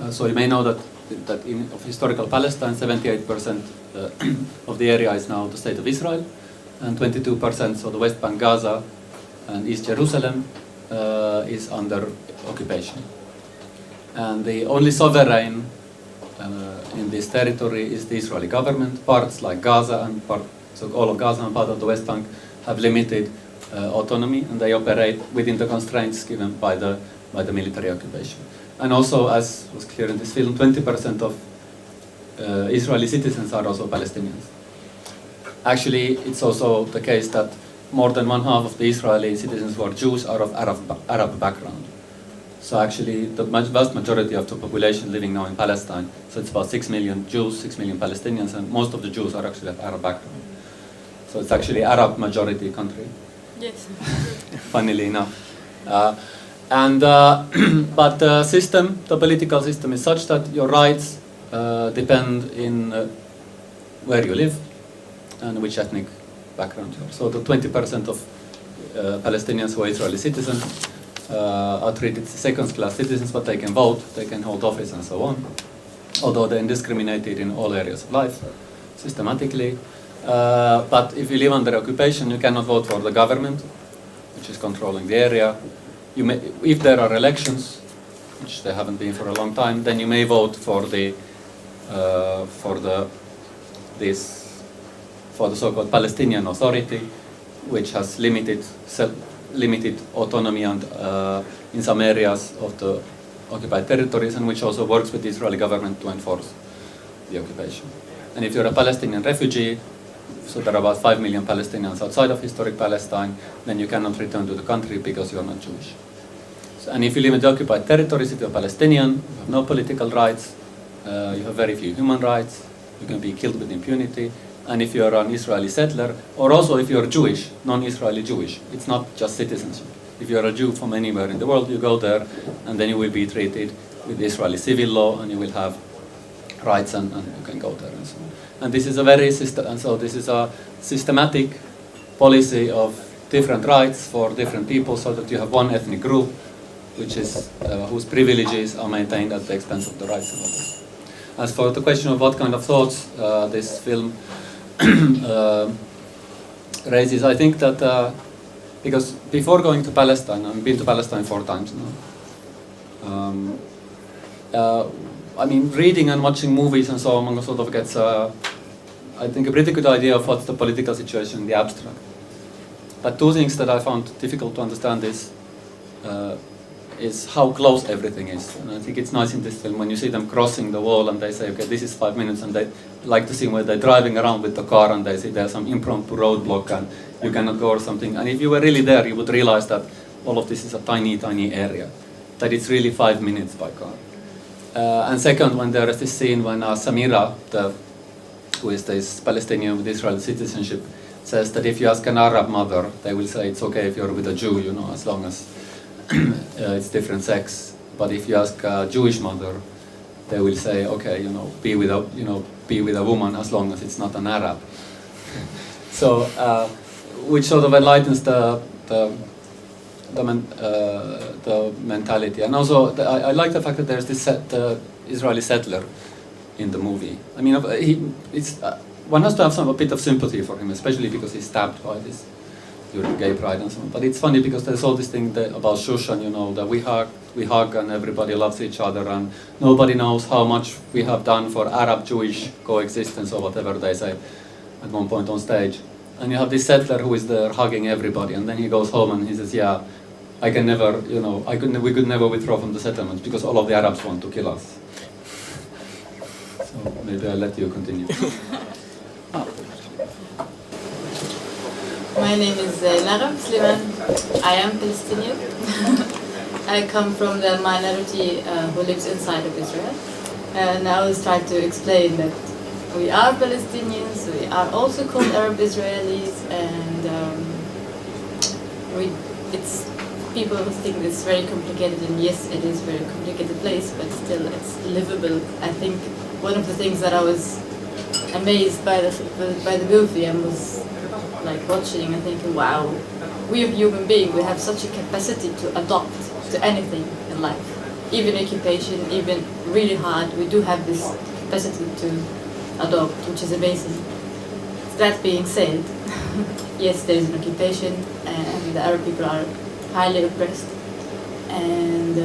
So you may know that in historical Palestine, 78% of the area is now the state of Israel, and 22%, so the West Bank, Gaza, and East Jerusalem is under occupation. And the only sovereign in this territory is the Israeli government. Parts like Gaza and so all of Gaza and part of the West Bank have limited autonomy, and they operate within the constraints given by the military occupation. And also, as was clear in this film, 20% of Israeli citizens are also Palestinians. Actually, it's also the case that more than one half of the Israeli citizens who are Jews are of Arab background. So actually, the vast majority of the population living now in Palestine, so it's about 6 million Jews, 6 million Palestinians, and most of the Jews are actually of Arab background. So it's actually Arab majority country. Yes. Funnily enough. But the system, the political system is such that your rights depend in where you live and which ethnic background you are. So the 20% of Palestinians who are Israeli citizens are treated as second-class citizens, but they can vote, they can hold office and so on, although they're discriminated in all areas of life, systematically. But if you live under occupation, you cannot vote for the government, which is controlling the area. You may, if there are elections, which there haven't been for a long time, then you may vote for the so-called Palestinian Authority, which has limited autonomy and in some areas of the occupied territories, and which also works with the Israeli government to enforce the occupation. And if you're a Palestinian refugee, so there are about 5 million Palestinians outside of historic Palestine, then you cannot return to the country because you are not Jewish. So, and if you live in the occupied territories, if you're Palestinian, you have no political rights, you have very few human rights, you can be killed with impunity, and if you're an Israeli settler, or also if you're Jewish, non-Israeli Jewish, it's not just citizenship. If you're a Jew from anywhere in the world, you go there, and then you will be treated with Israeli civil law, and you will have rights, and you can go there and so on. And this is a systematic policy of different rights for different people, so that you have one ethnic group, which is whose privileges are maintained at the expense of the rights of others. As for the question of what kind of thoughts this film raises, I think that because before going to Palestine, I've been to Palestine 4 times now. I mean, reading and watching movies and so on, one sort of gets, I think, a pretty good idea of what's the political situation in the abstract. But 2 things that I found difficult to understand is how close everything is. And I think it's nice in this film when you see them crossing the wall and they say, okay, this is 5 minutes, and they like to see where they're driving around with the car and they see there's some impromptu roadblock and you cannot go or something. And if you were really there, you would realize that all of this is a tiny, tiny area, that it's really 5 minutes by car. And second, when there is this scene when Samira, who is this Palestinian with Israeli citizenship, says that if you ask an Arab mother, they will say it's okay if you're with a Jew, you know, as long as it's different sex. But if you ask a Jewish mother, they will say, okay, you know, be with a woman as long as it's not an Arab. So, which sort of enlightens the mentality. And also, I like the fact that there's this Israeli settler in the movie. I mean, one has to have a bit of sympathy for him, especially because he's stabbed by this during gay pride and so on. But it's funny because there's all this thing about Shushan, you know, that we hug and everybody loves each other, and nobody knows how much we have done for Arab-Jewish coexistence or whatever they say at one point on stage. And you have this settler who is there hugging everybody, and then he goes home and he says, yeah, I can never, you know, we could never withdraw from the settlements because all of the Arabs want to kill us. So maybe I'll let you continue. My name is Lara Sliman. I am Palestinian. I come from the minority who lives inside of Israel, and I always try to explain that we are Palestinians, we are also called Arab Israelis, and people think it's very complicated, and yes, it is a very complicated place, but still it's livable. I think one of the things that I was amazed by the movie and was like watching and thinking, wow, we are human beings, we have such a capacity to adapt to anything in life. Even occupation, even really hard, we do have this capacity to adopt, which is amazing. That being said, yes, there is an occupation, and the Arab people are highly oppressed, and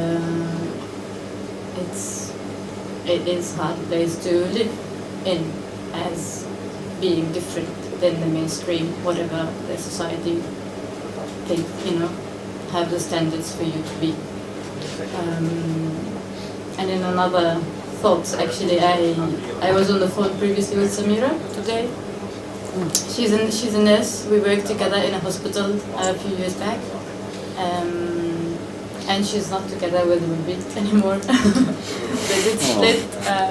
it is hard place to live in as being different than the mainstream, whatever the society think, have the standards for you to be. And in another thought, actually, I was on the phone previously with Samira today. She's a nurse. We worked together in a hospital a few years back, and she's not together with the movie anymore. They did split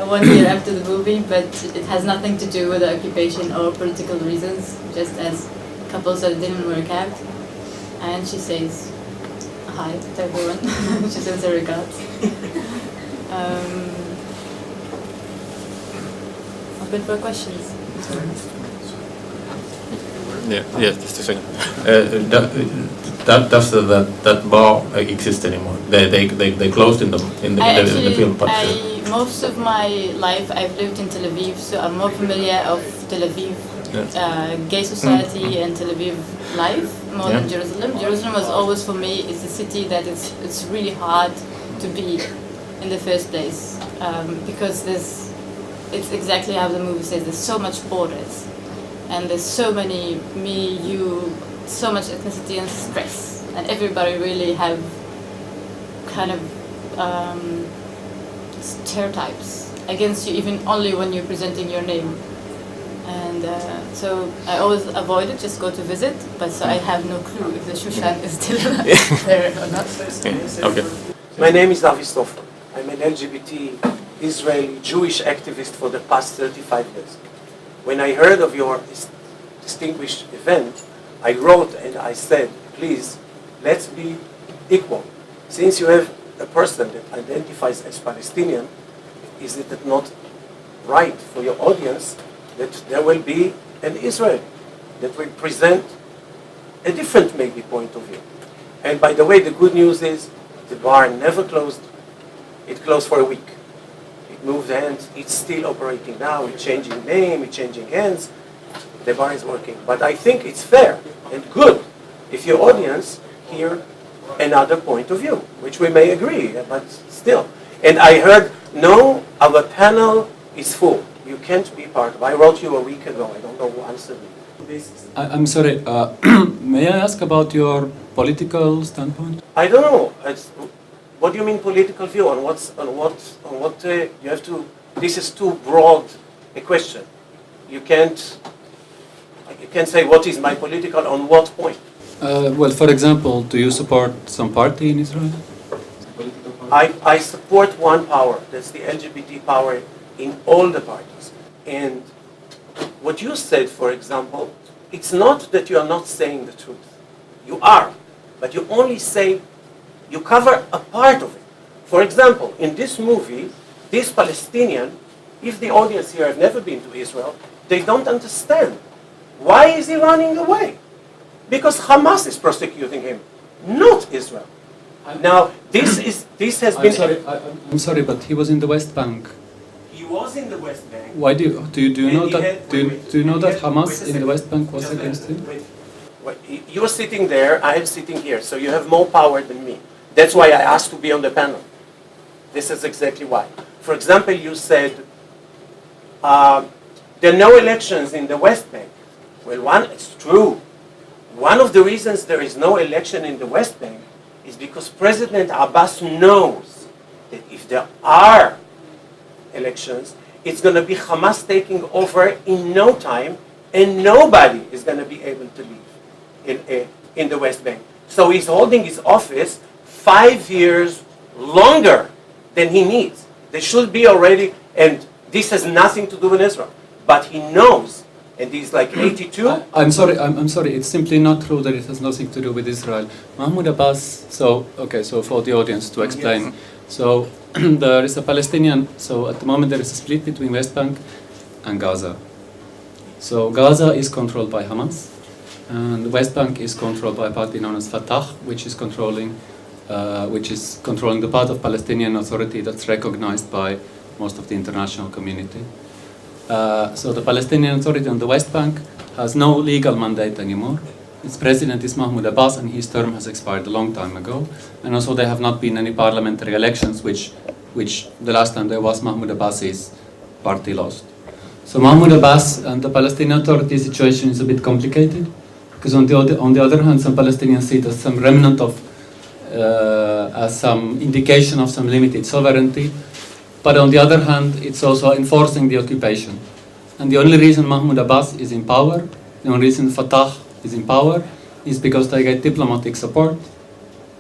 1 year after the movie, but it has nothing to do with the occupation or political reasons, just as couples that didn't work out. And she says hi to everyone. She sends her regards. Open for questions. Yeah, just a second. Does that bar exist anymore? They closed in the film part. Most of my life I've lived in Tel Aviv, so I'm more familiar of Tel Aviv gay society and Tel Aviv life more than Jerusalem. Jerusalem was always for me, it's a city that it's really hard to be in the first place, because it's exactly how the movie says, there's so much borders, and there's so many me, you, so much ethnicity and stress, and everybody really have kind of stereotypes against you, even only when you're presenting your name. And so I always avoid it, just go to visit, but so I have no clue if the Shushan is still there or not. Okay. My name is Avi Stoffel. I'm an LGBT Israeli Jewish activist for the past 35 years. When I heard of your distinguished event, I wrote and I said, please, let's be equal. Since you have a person that identifies as Palestinian, is it not right for your audience that there will be an Israel that will present a different maybe point of view? And by the way, the good news is the bar never closed. It closed for a week. It moved hands. It's still operating now. It's changing name. It's changing hands. The bar is working. But I think it's fair and good if your audience hear another point of view, which we may agree, but still. And I heard, no, our panel is full. You can't be part of it. I wrote you a week ago. I don't know who answered me. I'm sorry, may I ask about your political standpoint? I don't know. What do you mean political view? On what you have to? This is too broad a question. You can't say what is my political on what point. Well, for example, do you support some party in Israel? I support one power. That's the LGBT power in all the parties. And what you said, for example, it's not that you are not saying the truth. You are, but you only say, you cover a part of it. For example, in this movie, this Palestinian, if the audience here have never been to Israel, they don't understand. Why is he running away? Because Hamas is prosecuting him, not Israel. Now, this has been... I'm sorry, but he was in the West Bank. He was in the West Bank. Why do you know that Hamas in the West Bank was against him? You're sitting there, I am sitting here, so you have more power than me. That's why I asked to be on the panel. This is exactly why. For example, you said there are no elections in the West Bank. Well, it's true. One of the reasons there is no election in the West Bank is because President Abbas knows that if there are elections, it's going to be Hamas taking over in no time, and nobody is going to be able to leave in the West Bank. So he's holding his office 5 years longer than he needs. They should be already, and this has nothing to do with Israel. But he knows, and he's like 82. I'm sorry. It's simply not true that it has nothing to do with Israel. Mahmoud Abbas. So for the audience to explain. Yes. So there is a Palestinian. So at the moment there is a split between West Bank and Gaza. So Gaza is controlled by Hamas, and the West Bank is controlled by a party known as Fatah, which is controlling the part of Palestinian Authority that's recognized by most of the international community. So the Palestinian Authority on the West Bank has no legal mandate anymore. Its president is Mahmoud Abbas, and his term has expired a long time ago. And also there have not been any parliamentary elections, which the last time there was, Mahmoud Abbas's party lost. So Mahmoud Abbas and the Palestinian Authority situation is a bit complicated, because on the other hand, some Palestinians see it as some remnant of, as some indication of some limited sovereignty. But on the other hand, it's also enforcing the occupation. And the only reason Mahmoud Abbas is in power, the only reason Fatah is in power, is because they get diplomatic support,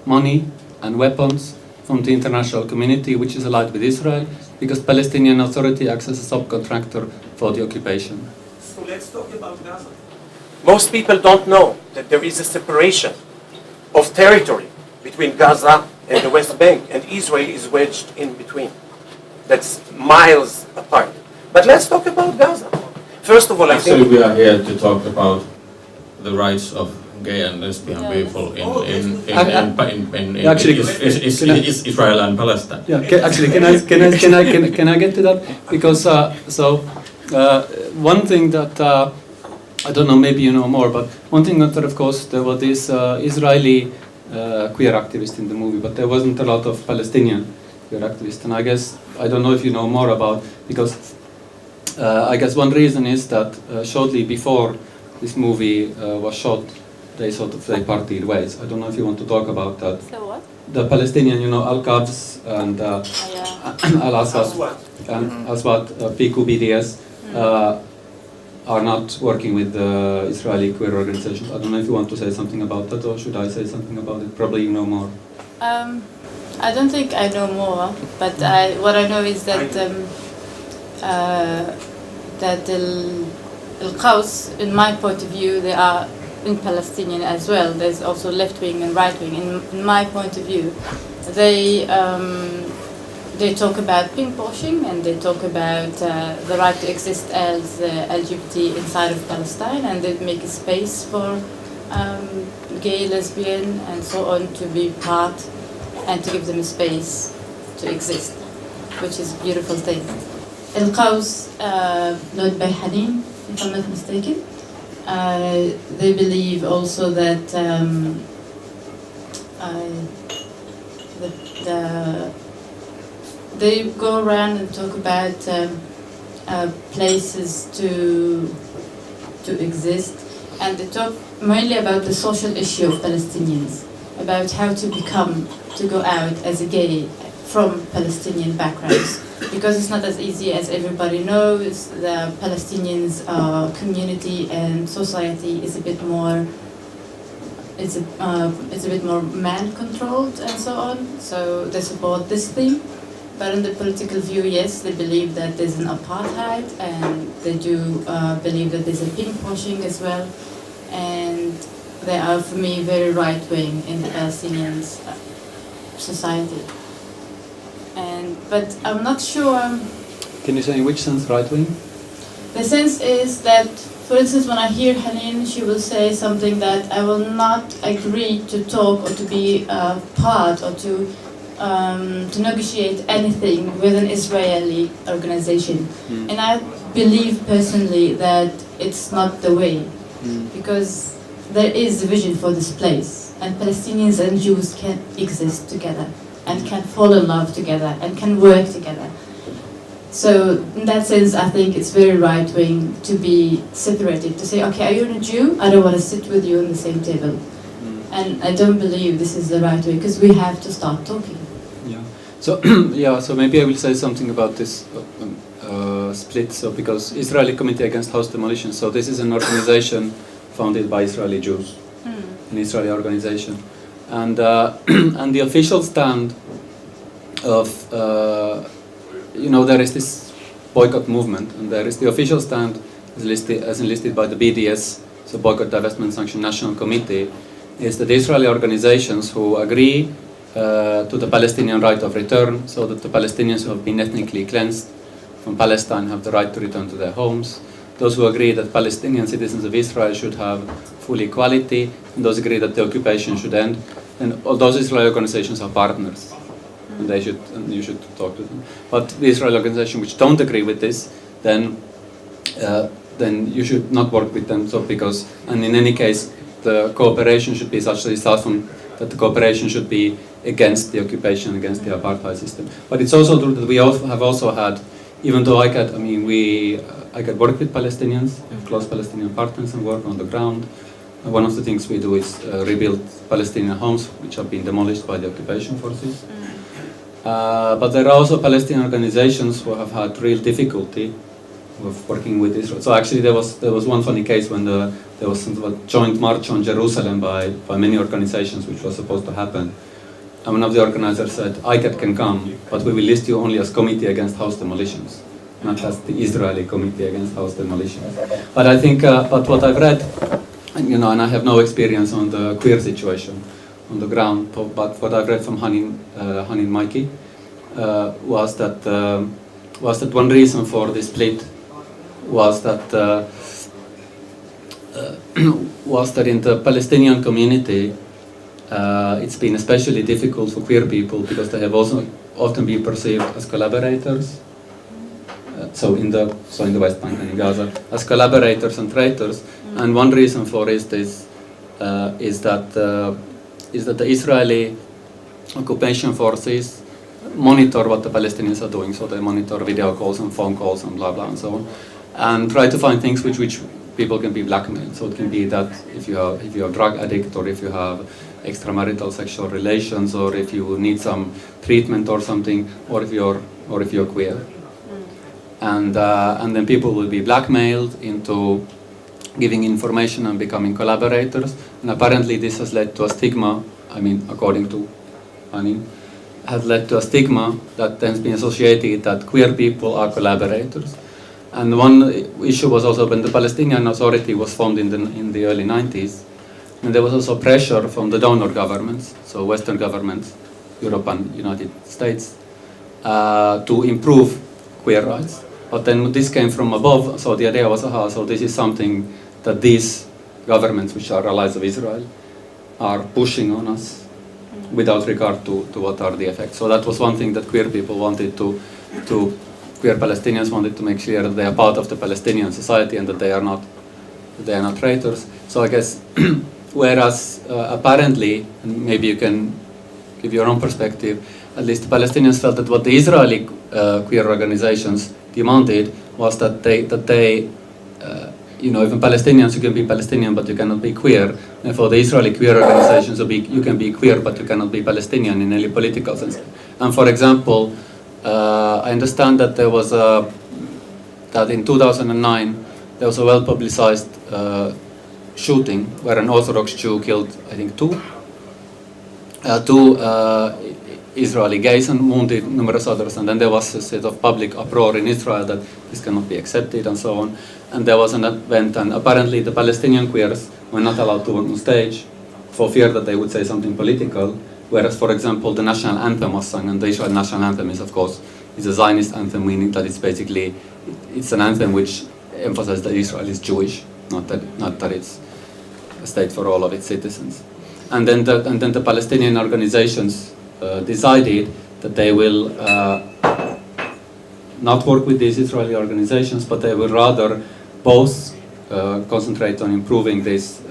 money and weapons from the international community, which is allied with Israel, because Palestinian Authority acts as a subcontractor for the occupation. So let's talk about Gaza. Most people don't know that there is a separation of territory between Gaza and the West Bank, and Israel is wedged in between. That's miles apart. But let's talk about Gaza. First of all, Actually, we are here to talk about the rights of gay and lesbian people in Israel and Palestine. Yeah, can I get to that? Because one thing that I don't know, maybe you know more, but one thing that of course there were these Israeli queer activists in the movie, but there wasn't a lot of Palestinian queer activists, and I don't know if you know more about, because I guess one reason is that shortly before this movie was shot, they parted ways. I don't know if you want to talk about that. So what? The Palestinian, Al-Quds and Al-Assad and Aswad, PQ, BDS, are not working with the Israeli queer organizations. I don't know if you want to say something about that, or should I say something about it? Probably you know more. I don't think I know more, but what I know is that that Al-Quds, in my point of view, they are in Palestinian as well. There's also left wing and right wing. In my point of view, they talk about pinkwashing, and they talk about the right to exist as LGBT inside of Palestine, and they make a space for gay, lesbian, and so on to be part, and to give them a space to exist, which is a beautiful thing. Al-Quds, led by Hanin, if I'm not mistaken, they believe also that they go around and talk about places to exist, and they talk mainly about the social issue of Palestinians, about how to go out as a gay from Palestinian backgrounds, because it's not as easy as everybody knows. The Palestinians community and society is a bit more, it's a bit more man-controlled and so on. So they support this theme. But in the political view, yes, they believe that there's an apartheid, and they do believe that there's a pinkwashing as well. And they are, for me, very right-wing in the Palestinian society. But I'm not sure. Can you say in which sense right-wing? The sense is that, for instance, when I hear Hanin, she will say something that I will not agree to talk or to be part or to negotiate anything with an Israeli organization. And I believe personally that it's not the way, because there is a vision for this place, and Palestinians and Jews can exist together, and can fall in love together, and can work together. So in that sense, I think it's very right-wing to be separated, to say, okay, are you a Jew? I don't want to sit with you on the same table. And I don't believe this is the right way, because we have to start talking. Yeah. So so maybe I will say something about this split. So because Israeli Committee Against House Demolition, so this is an organization founded by Israeli Jews, an Israeli organization. And and the official stand of there is this boycott movement, and there is the official stand as enlisted by the BDS, so Boycott, Divestment, Sanction National Committee, is that the Israeli organizations who agree to the Palestinian right of return, so that the Palestinians who have been ethnically cleansed from Palestine have the right to return to their homes. Those who agree that Palestinian citizens of Israel should have full equality, and those agree that the occupation should end. And all those Israeli organizations are partners, and you should talk to them. But the Israeli organizations which don't agree with this, then you should not work with them. And in any case, the cooperation should be such that the cooperation should be against the occupation, against the apartheid system. But it's also true that we have also had, even though I could work with Palestinians, we have close Palestinian partners and work on the ground. One of the things we do is rebuild Palestinian homes which have been demolished by the occupation forces. But there are also Palestinian organizations who have had real difficulty with working with Israel. So actually there was one funny case when there was sort of a joint march on Jerusalem by many organizations which was supposed to happen. And one of the organizers said, ICAT can come, but we will list you only as Committee Against House Demolitions, not as the Israeli Committee Against House Demolitions. But I think, but what I've read, and I have no experience on the queer situation on the ground, but what I've read from Hanin Maiki was that one reason for this split was that in the Palestinian community it's been especially difficult for queer people because they have also often been perceived as collaborators. So in the West Bank and in Gaza as collaborators and traitors, and one reason for this is that the Israeli occupation forces monitor what the Palestinians are doing. So they monitor video calls and phone calls and blah blah and so on, and try to find things which people can be blackmailed. So it can be that if you're a drug addict, or if you have extramarital sexual relations, or if you need some treatment or something, or if you're queer. And then people will be blackmailed into giving information and becoming collaborators. And apparently this has led to a stigma, according to Ani, has led to a stigma that has been associated that queer people are collaborators. And one issue was also when the Palestinian Authority was formed in the early 90s, and there was also pressure from the donor governments, so Western governments, Europe and United States, to improve queer rights. But then this came from above, so the idea was, so this is something that these governments, which are allies of Israel, are pushing on us without regard to what are the effects. So that was one thing that queer people wanted queer Palestinians wanted to make clear that they are part of the Palestinian society and that they are not traitors. So I guess, whereas apparently, and maybe you can give your own perspective, at least the Palestinians felt that what the Israeli queer organizations demanded was that they even Palestinians, you can be Palestinian but you cannot be queer. And for the Israeli queer organizations, you can be queer but you cannot be Palestinian in any political sense. And for example, I understand that there was that in 2009 there was a well-publicized shooting where an Orthodox Jew killed, I think, two Israeli gays and wounded numerous others, and then there was a sort of public uproar in Israel that this cannot be accepted and so on. And there was an event, and apparently the Palestinian queers were not allowed to work on stage for fear that they would say something political, whereas, for example, the national anthem was sung, and the Israeli national anthem is, of course, is a Zionist anthem, meaning that it's an anthem which emphasizes that Israel is Jewish, not that it's a state for all of its citizens. And then the Palestinian organizations decided that they will not work with these Israeli organizations, but they will rather both concentrate on improving this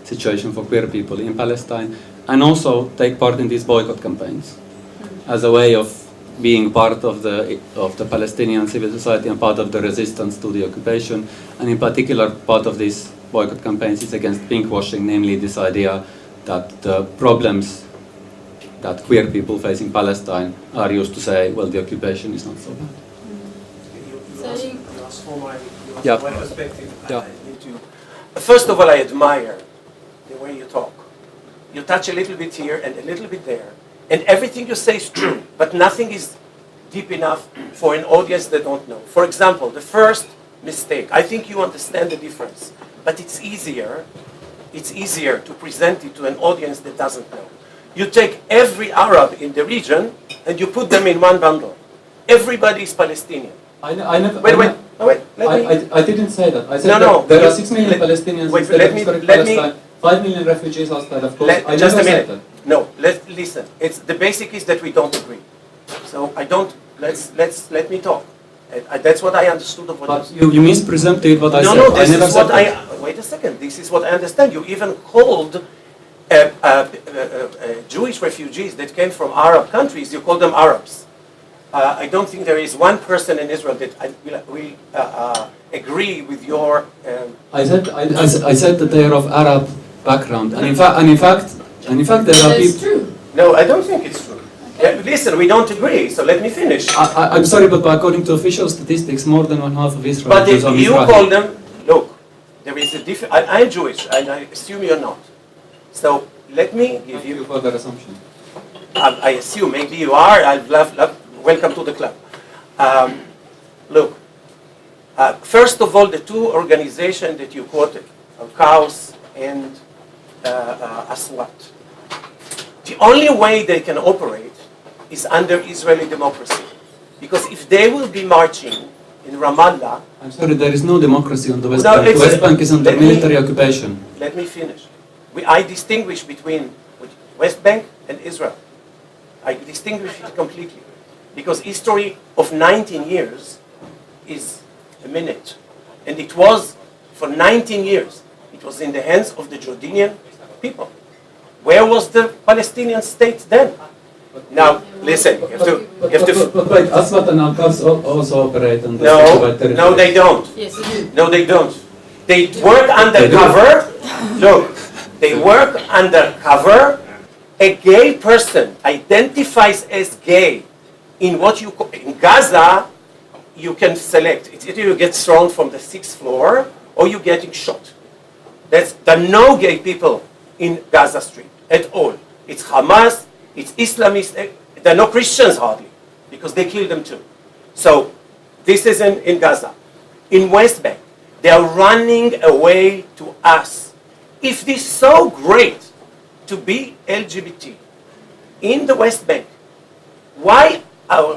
situation for queer people in Palestine, and also take part in these boycott campaigns as a way of being part of the Palestinian civil society and part of the resistance to the occupation. And in particular, part of these boycott campaigns is against pinkwashing, namely this idea that the problems that queer people face in Palestine are used to say, well, the occupation is not so bad. You asked for my Yeah. perspective. Yeah. First of all, I admire the way you talk. you touch a little bit here and a little bit there, and everything you say is true, but nothing is deep enough for an audience that don't know. For example, the first mistake, I think you understand the difference, but it's easier to present it to an audience that doesn't know. You take every Arab in the region and you put them in one bundle. Everybody is Palestinian. I never. I didn't say that. I said No, there are 6 million Palestinians instead of historic Palestine, 5 million refugees outside of course. I just never a minute. said that. No, listen. It's the basic is that we don't agree. So I don't. Let me talk. That's what I understood of what. But you mispresented what I said. No, this I never is said what that. Wait a second. This is what I understand. You even called Jewish refugees that came from Arab countries. You call them Arabs. I don't think there is one person in Israel that will agree with your. I said that they are of Arab background, and in fact, there are That's people. true. No, I don't think it's true. Listen, we don't agree, so let me finish. I'm sorry, but according to official statistics, more than 1/2 of Israel But is if on you Israel. call them, look, there is a difference. I'm Jewish, and I assume you're not. So let me give Thank you you. for that assumption. I assume maybe you are. I'd love. Welcome to the club. Look, first of all, the two organizations that you quoted, Chaos and Aswat. The only way they can operate is under Israeli democracy. Because if they will be marching in Ramallah... I'm sorry, there is no democracy on the West No, Bank. The West Bank is under military occupation. Let me finish. I distinguish between West Bank and Israel. I distinguish it completely. Because history of 19 years is a minute. And it was, for 19 years, it was in the hands of the Jordanian people. Where was the Palestinian state then? Now, listen, you have to... But wait, Aswat and Al-Quds also operate on the occupied territory. No, they don't. Yes, you do. No, they don't. They work undercover. Look, they work undercover. A gay person identifies as gay in what you call, in Gaza, you can select. It's either you get thrown from the 6th floor or you're getting shot. There are no gay people in Gaza Strip at all. It's Hamas, it's Islamists. There are no Christians hardly because they killed them too. So this is in Gaza. In West Bank, they are running away to us. If this is so great to be LGBT in the West Bank, why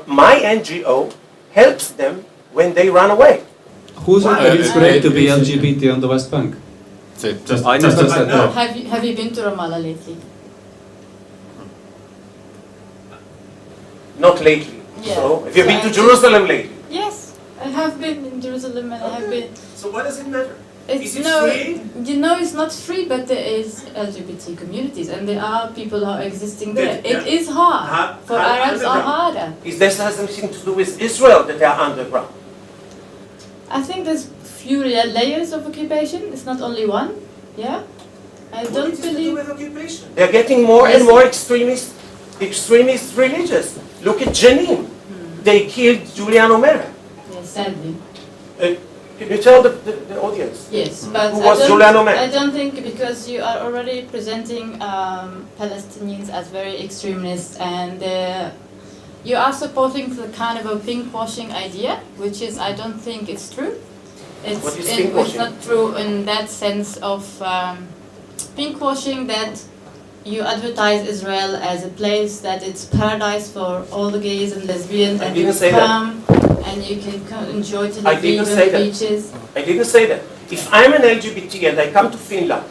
my NGO helps them when they run away? Who said that it's great to be LGBT on the West Bank? I never said that. Have you been to Ramallah lately? Not lately. Yeah. So, have you been to Jerusalem lately? Yes, I have been in Jerusalem and I have been. So what does it matter? It's Is it free? You know, it's not free, but there is LGBT communities and there are people who are existing there. It is hard. For Arabs are harder. This has something to do with Israel that they are underground. I think there's few layers of occupation. It's not only one. Yeah. I don't believe. They're getting more and more extremist religious. Look at Jenin. They killed Julian Omer. Yes, sadly. Can you tell the audience? Yes, but Who was Julian Omer? I don't think because you are already presenting Palestinians as very extremists and you are supporting the kind of a pinkwashing idea, which is, I don't think it's true. It's not true in that sense of pinkwashing that you advertise Israel as a place that it's paradise for all the gays and lesbians and you come and you can enjoy Tel Aviv and beaches. I didn't say that. If I'm an LGBT and I come to Finland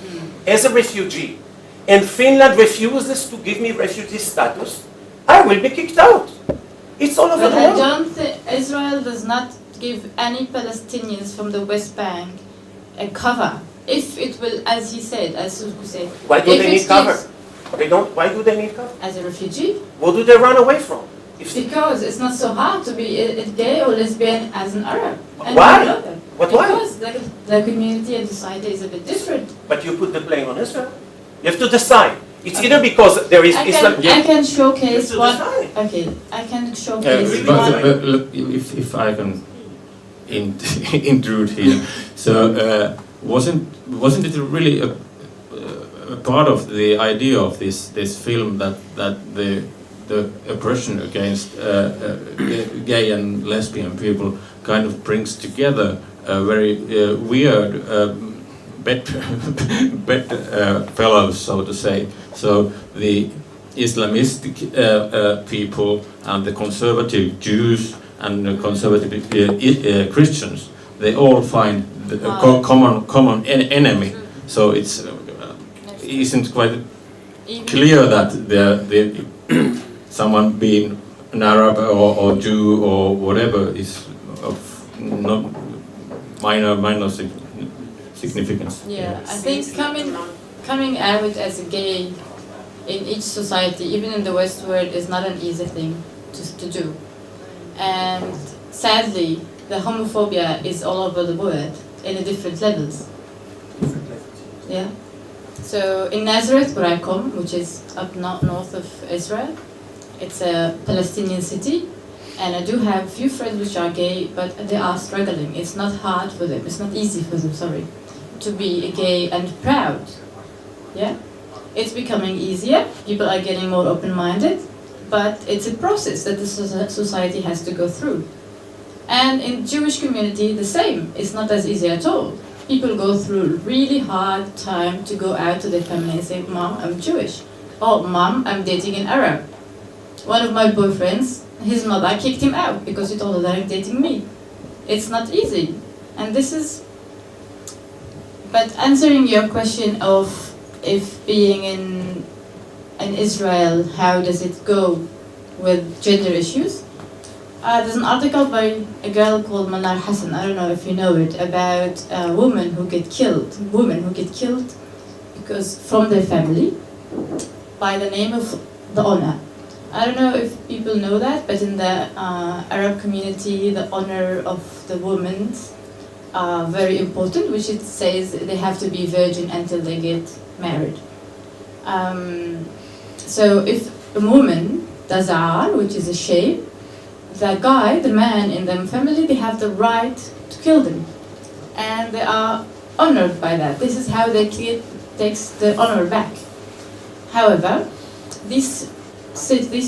as a refugee and Finland refuses to give me refugee status, I will be kicked out. It's all over the world. I don't think Israel does not give any Palestinians from the West Bank a cover. If it will, as he said, as Suku said. Why do they need cover? They don't. Why do they need cover? As a refugee? What do they run away from? Because it's not so hard to be a gay or lesbian as an Arab. Why? Why? Because the community and society is a bit different. But you put the blame on Israel. You have to decide. It's either because there is Islam. I can showcase You one. have to decide. Okay, I can showcase one. But if I can intrude here, so wasn't it really a part of the idea of this film that the oppression against gay and lesbian people kind of brings together a very weird fellows, so to say. So the Islamistic people and the conservative Jews and the conservative Christians, they all find a common enemy. So it's isn't quite clear that the someone being an Arab or Jew or whatever is of not minor significance. Yeah, I think coming out as a gay in each society, even in the West world, is not an easy thing to do. And sadly, the homophobia is all over the world in different levels. Yeah. So in Nazareth, where I come, which is up north of Israel, it's a Palestinian city, and I do have few friends which are gay, but they are struggling. It's not hard for them. It's not easy for them. Sorry, to be gay and proud. Yeah, it's becoming easier. People are getting more open-minded, but it's a process that the society has to go through. And in Jewish community, the same. It's not as easy at all. People go through really hard time to go out to their family and say, "Mom, I'm Jewish." "Oh, Mom, I'm dating an Arab." One of my boyfriends, his mother kicked him out because he told her that I'm dating me. It's not easy. And this is... But answering your question of if being in Israel, how does it go with gender issues? There's an article by a girl called Manar Hassan, I don't know if you know it, about women who get killed because from their family by the name of the honor. I don't know if people know that, but in the Arab community, the honor of the women are very important, which it says they have to be virgin until they get married. So if a woman does ar, which is a shame, the guy, the man in the family, they have the right to kill them. And they are honored by that. This is how they takes the honor back. However, this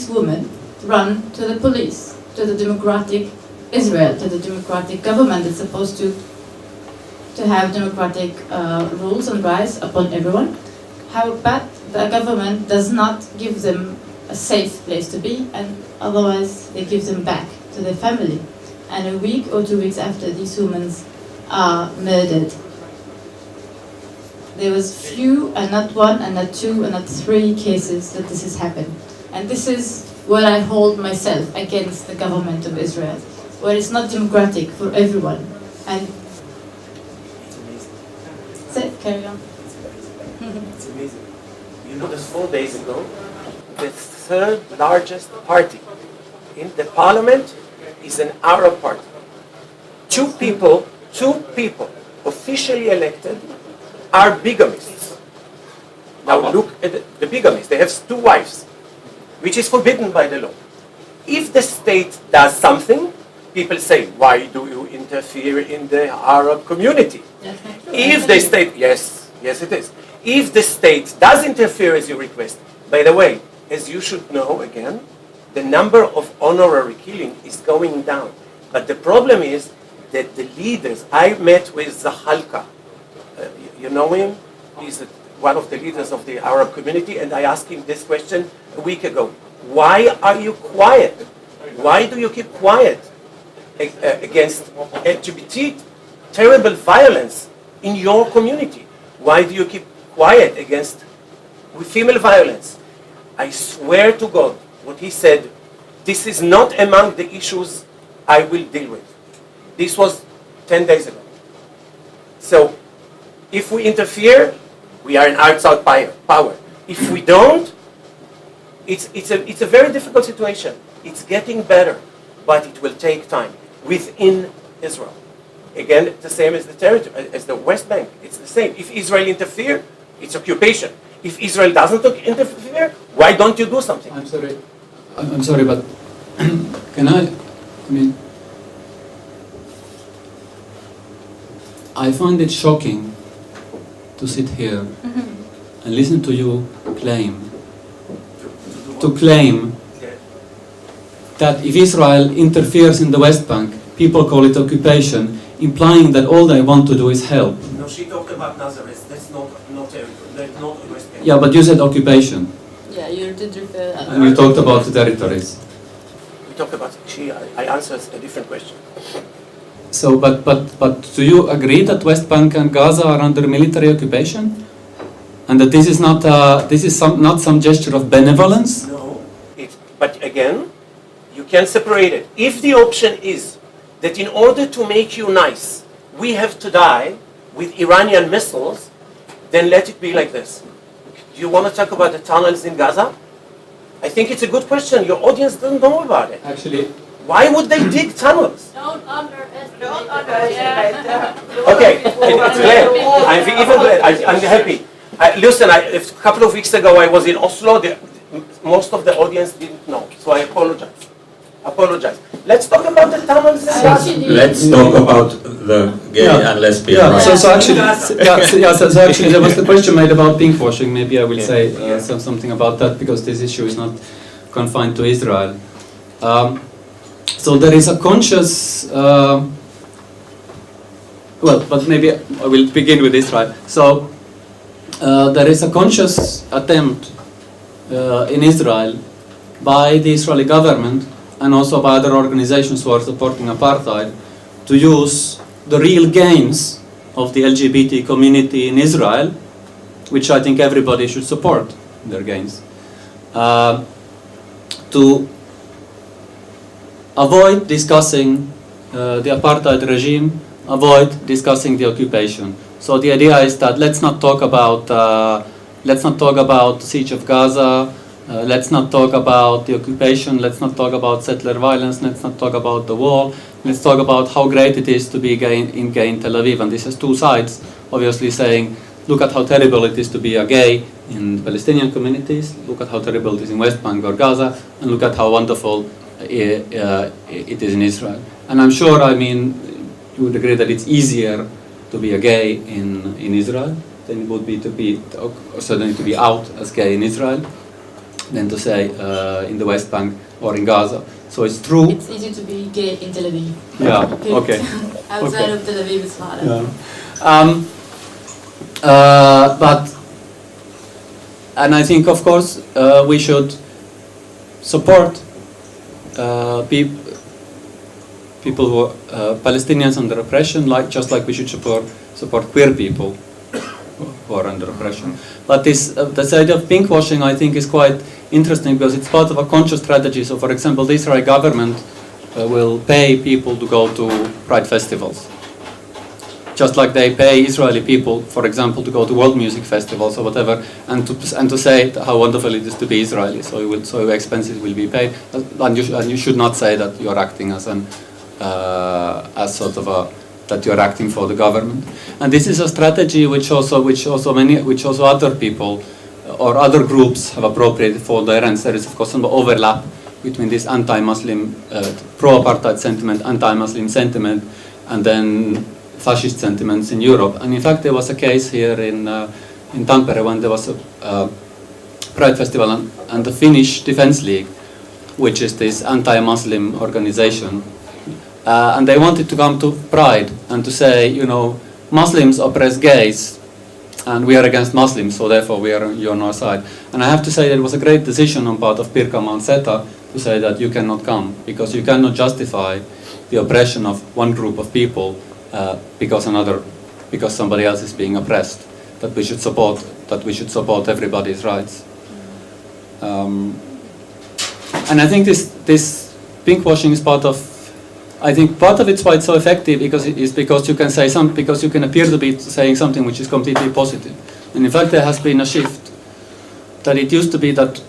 woman run to the police, to the democratic Israel, to the democratic government that's supposed to have democratic rules and rights upon everyone. But the government does not give them a safe place to be, and otherwise they give them back to their family. And a week or 2 weeks after, these women are murdered. There was few, and not one, and not two, and not three cases that this has happened. And this is what I hold myself against the government of Israel, where it's not democratic for everyone. And It's amazing. that's it, carry on. It's amazing. You know, just 4 days ago, the third largest party in the parliament is an Arab party. Two people officially elected are bigamists. Now look at the bigamists. They have 2 wives, which is forbidden by the law. If the state does something, people say, why do you interfere in the Arab community? If the state, yes it is. If the state does interfere as you request, by the way, as you should know, again, the number of honorary killing is going down. But the problem is that the leaders, I met with Zahalka, you know him? He's one of the leaders of the Arab community, and I asked him this question a week ago. Why are you quiet? Why do you keep quiet against LGBT terrible violence in your community? Why do you keep quiet against female violence? I swear to God, what he said, this is not among the issues I will deal with. This was 10 days ago. So, if we interfere, we are an outside power. If we don't, it's a very difficult situation. It's getting better, but it will take time within Israel. Again, the same as the territory, as the West Bank. It's the same. If Israel interfere, it's occupation. If Israel doesn't interfere, why don't you do something? I'm sorry, but can I mean, I find it shocking to sit here and listen to you claim that if Israel interferes in the West Bank, people call it occupation, implying that all they want to do is help. No, she talked about Nazareth. That's not a West Bank. Yeah, but you said occupation, Yeah, you did refer. and you talked about the territories. We talked about. I answered a different question. So, but do you agree that West Bank and Gaza are under military occupation, and that this is not not some gesture of benevolence? No, but again, you can separate it. If the option is that in order to make you nice, we have to die with Iranian missiles, then let it be like this. Do you want to talk about the tunnels in Gaza? I think it's a good question. Your audience doesn't know about it. Actually, Why would they dig tunnels? Don't underestimate them. Okay, it's glad. I'm even glad. I'm happy. Listen, a couple of weeks ago I was in Oslo. Most of the audience didn't know, so I apologize. Let's talk about the tunnels. Let's talk about the gay and lesbian rights. So actually, so actually, there was the question made about pinkwashing. Maybe I will say something about that, because this issue is not confined to Israel. So there is a conscious. But maybe I will begin with Israel. So there is a conscious attempt in Israel by the Israeli government and also by other organizations who are supporting apartheid to use the real gains of the LGBT community in Israel, which I think everybody should support their gains, to avoid discussing the apartheid regime, avoid discussing the occupation. So the idea is that let's not talk about the siege of Gaza. Let's not talk about the occupation, let's not talk about settler violence, let's not talk about the wall, let's talk about how great it is to be gay in Tel Aviv. And this has two sides, obviously saying, look at how terrible it is to be a gay in Palestinian communities, look at how terrible it is in West Bank or Gaza, and look at how wonderful it is in Israel. And I'm sure, you would agree that it's easier to be a gay in Israel than it would be certainly to be out as gay in Israel, than to say in the West Bank or in Gaza. So it's true. It's easy to be gay in Tel Aviv. Yeah, okay. Outside of Tel Aviv it's harder. Yeah. And I think, of course, we should support people who are Palestinians under oppression, just like we should support queer people who are under oppression. But this idea of pinkwashing, I think, is quite interesting because it's part of a conscious strategy. So, for example, the Israeli government will pay people to go to pride festivals, just like they pay Israeli people, for example, to go to world music festivals or whatever, and to say how wonderful it is to be Israeli. So your expenses will be paid, and you should not say that you are acting that you are acting for the government. And this is a strategy which also other people or other groups have appropriated for their ends. There is, of course, some overlap between this anti-Muslim, pro-apartheid sentiment, anti-Muslim sentiment, and then fascist sentiments in Europe. And in fact, there was a case here in Tampere when there was a Pride Festival and the Finnish Defense League, which is this anti-Muslim organization. And they wanted to come to Pride and to say, Muslims oppress gays, and we are against Muslims, so therefore you're on our side. And I have to say that it was a great decision on part of Pirkka Manseta to say that you cannot come, because you cannot justify the oppression of one group of people because somebody else is being oppressed. That we should support everybody's rights. And I think this pinkwashing is part of it's why it's so effective because you can say because you can appear to be saying something which is completely positive. And in fact, there has been a shift. That it used to be that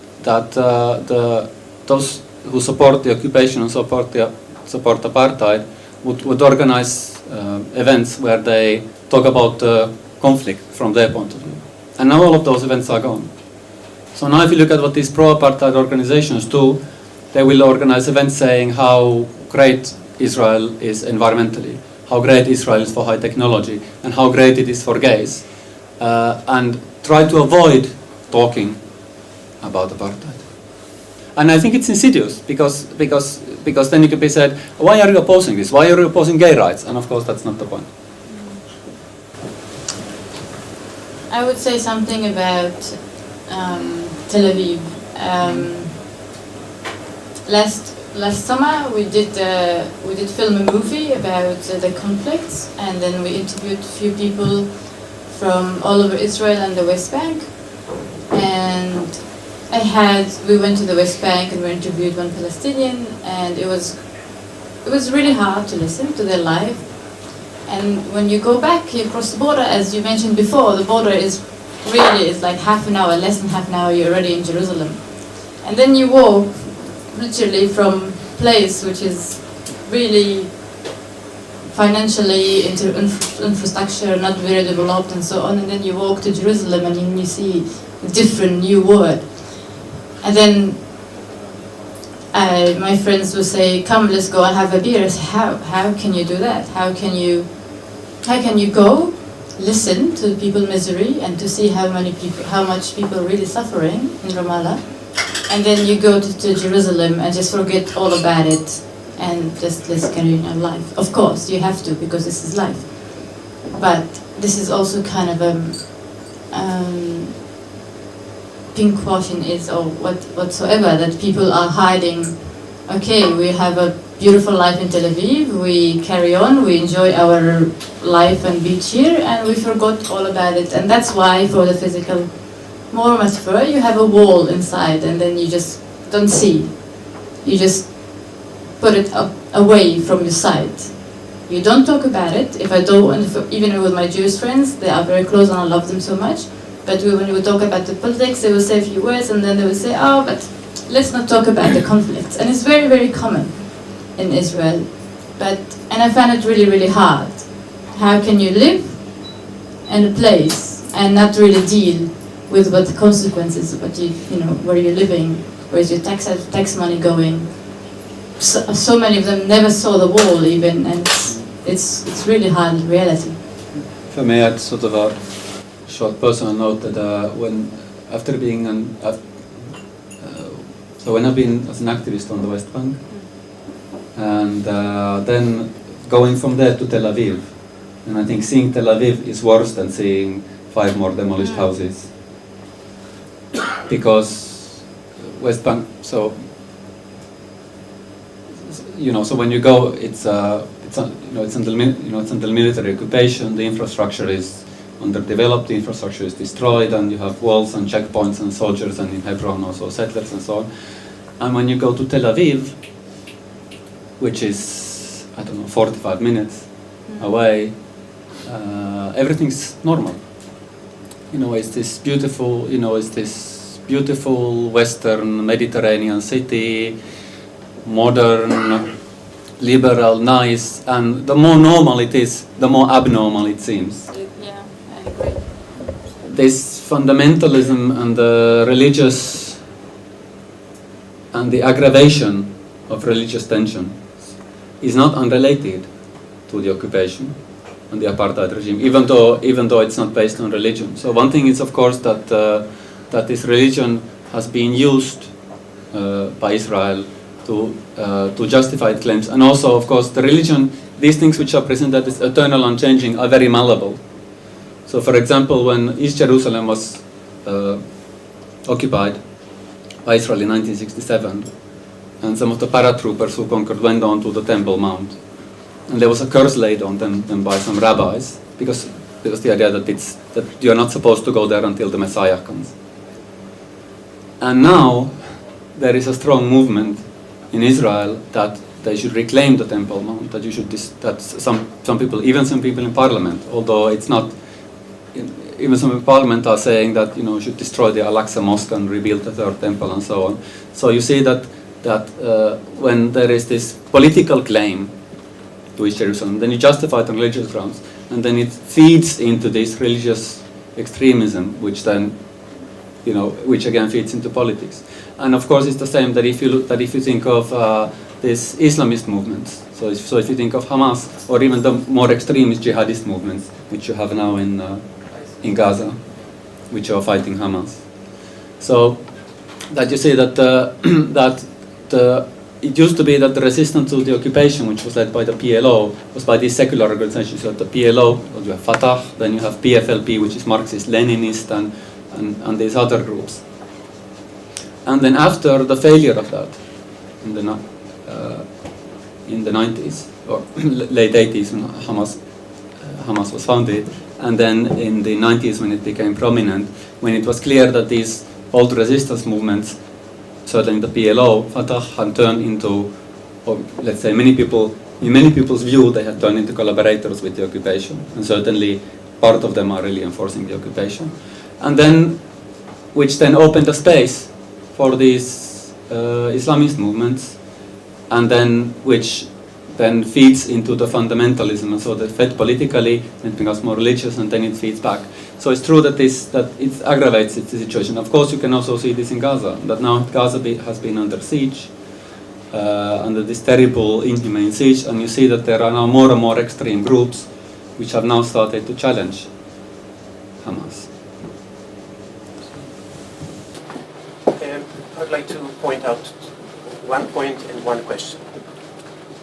those who support the occupation and support apartheid would organize events where they talk about conflict from their point of view. And now all of those events are gone. So now if you look at what these pro-apartheid organizations do, they will organize events saying how great Israel is environmentally, how great Israel is for high technology, and how great it is for gays. And try to avoid talking about apartheid. And I think it's insidious because then you could be said, why are you opposing this? Why are you opposing gay rights? And of course that's not the point. I would say something about Tel Aviv. Last summer we did film a movie about the conflicts, and then we interviewed a few people from all over Israel and the West Bank. And we went to the West Bank and we interviewed one Palestinian, and it was really hard to listen to their life. And when you go back, you cross the border, as you mentioned before, the border is like half an hour, less than half an hour, you're already in Jerusalem. And then you walk literally from place which is really financially into infrastructure, not very developed and so on, and then you walk to Jerusalem and then you see a different new world. And then my friends would say, come, let's go and have a beer. I say, how can you do that? How can you go, listen to people's misery and to see how much people are really suffering in Ramallah, and then you go to Jerusalem and just forget all about it and just let's carry on your life. Of course, you have to, because this is life. But this is also kind of pinkwashing is or whatsoever, that people are hiding. Okay, we have a beautiful life in Tel Aviv, we carry on, we enjoy our life and beach here, and we forgot all about it. And that's why for the physical more metaphor, you have a wall inside, and then you just don't see. You just put it up away from your sight. You don't talk about it. Even with my Jewish friends, they are very close and I love them so much. But when we talk about the politics, they will say a few words and then they will say, oh, but let's not talk about the conflicts. And it's very, very common in Israel. And I find it really, really hard. How can you live in a place and not really deal with what the consequences of where you're living, where's your tax money going? So many of them never saw the wall even, and it's really hard in reality. If I may add sort of a short personal note that when I've been as an activist on the West Bank, and then going from there to Tel Aviv, and I think seeing Tel Aviv is worse than seeing 5 more demolished houses, because West Bank. So when you go, it's under military occupation. The infrastructure is underdeveloped. The infrastructure is destroyed, and you have walls and checkpoints and soldiers, and in Hebron also settlers and so on. And when you go to Tel Aviv, which is 45 minutes away, everything's normal. It's this beautiful Western Mediterranean city, modern, liberal, nice, and the more normal it is, the more abnormal it seems. Yeah, I agree. This fundamentalism and the religious and the aggravation of religious tension is not unrelated to the occupation and the apartheid regime, even though it's not based on religion. So one thing is, of course, that this religion has been used by Israel to justify its claims, and also, of course, the religion. These things which are presented as eternal, unchanging, are very malleable. So, for example, when East Jerusalem was occupied by Israel in 1967, and some of the paratroopers who conquered went on to the Temple Mount, and there was a curse laid on them by some rabbis, because the idea that you are not supposed to go there until the Messiah comes. And now there is a strong movement in Israel that they should reclaim the Temple Mount, that some people in Parliament, although it's not, even some in Parliament are saying that you should destroy the Al-Aqsa Mosque and rebuild the third temple and so on. So you see that when there is this political claim to East Jerusalem, then you justify it on religious grounds, and then it feeds into this religious extremism, which then, which again feeds into politics. And of course, it's the same that if you think of these Islamist movements. So if you think of Hamas, or even the more extremist jihadist movements, which you have now in Gaza, which are fighting Hamas. So that you see that it used to be that the resistance to the occupation, which was led by the PLO, was by these secular organizations. You have the PLO, or you have Fatah, then you have PFLP, which is Marxist-Leninist, and these other groups. And then after the failure of that, in the 90s, or late 80s when Hamas was founded, and then in the 90s when it became prominent, when it was clear that these old resistance movements, certainly the PLO, Fatah, had turned into, or let's say in many people's view, they had turned into collaborators with the occupation, and certainly part of them are really enforcing the occupation. And then, which then opened a space for these Islamist movements, and then which then feeds into the fundamentalism, and so that fed politically, it becomes more religious, and then it feeds back. So it's true that it aggravates the situation. Of course, you can also see this in Gaza, that now Gaza has been under siege, under this terrible, inhumane siege, and you see that there are now more and more extreme groups which have now started to challenge Hamas. I'd like to point out one point and one question.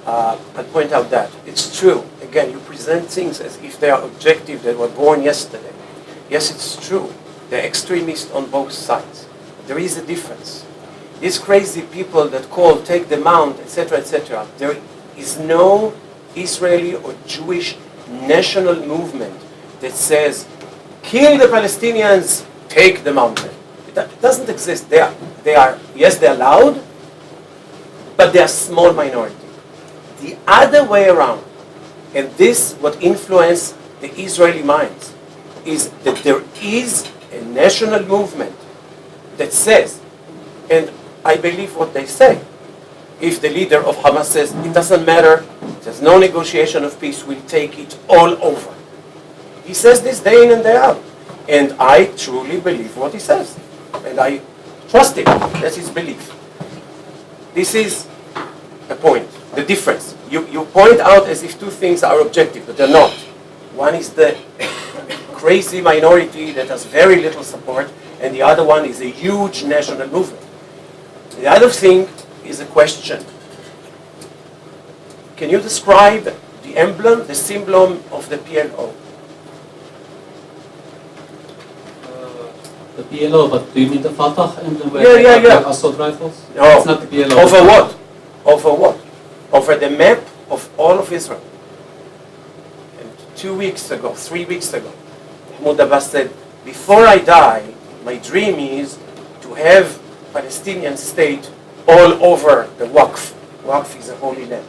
I'll point out that it's true. Again, you present things as if they are objective, they were born yesterday. Yes, it's true. They're extremists on both sides. There is a difference. These crazy people that call, take the mount, etc., etc., there is no Israeli or Jewish national movement that says, kill the Palestinians, take the mountain. It doesn't exist. They are, yes, they're loud, but they're a small minority. The other way around, and this what influenced the Israeli minds, is that there is a national movement that says, and I believe what they say, if the leader of Hamas says, it doesn't matter, there's no negotiation of peace, we'll take it all over. He says this day in and day out. And I truly believe what he says. And I trust him. That's his belief. This is a point, the difference. You point out as if two things are objective, but they're not. One is the crazy minority that has very little support, and the other one is a huge national movement. The other thing is a question. Can you describe the emblem, the symbol of the PLO? The PLO, but do you mean the Fatah emblem where Yeah, they have yeah. assault rifles? No. It's not the PLO. Over what? Over what? Over the map of all of Israel. And 2 weeks ago, 3 weeks ago, Mahmoud Abbas said, before I die, my dream is to have Palestinian state all over the Waqf. Waqf is a holy land.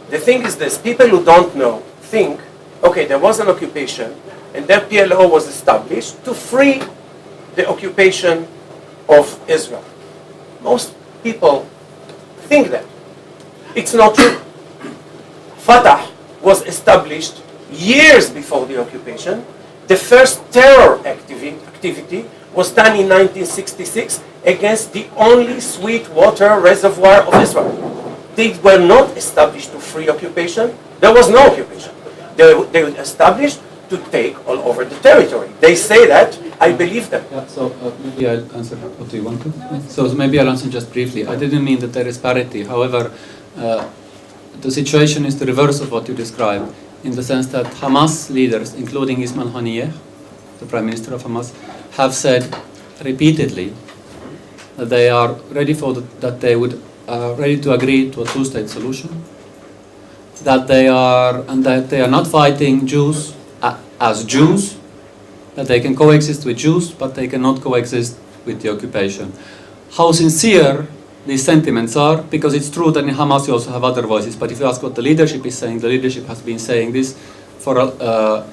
The thing is this, people who don't know think, okay, there was an occupation, and that PLO was established to free the occupation of Israel. Most people think that. It's not true. Fatah was established years before the occupation. The first terror activity was done in 1966 against the only sweet water reservoir of Israel. They were not established to free occupation. There was no occupation. They were established to take all over the territory. They say that. I believe them. Yeah, so maybe I'll answer what do you want to? So maybe I'll answer just briefly. I didn't mean that there is parity. However, the situation is the reverse of what you described, in the sense that Hamas leaders, including Ismail Haniyeh, the Prime Minister of Hamas, have said repeatedly that they are ready ready to agree to a two-state solution. That they are not fighting Jews as Jews. That they can coexist with Jews, but they cannot coexist with the occupation. How sincere these sentiments are, because it's true that in Hamas you also have other voices, but if you ask what the leadership is saying, the leadership has been saying this for a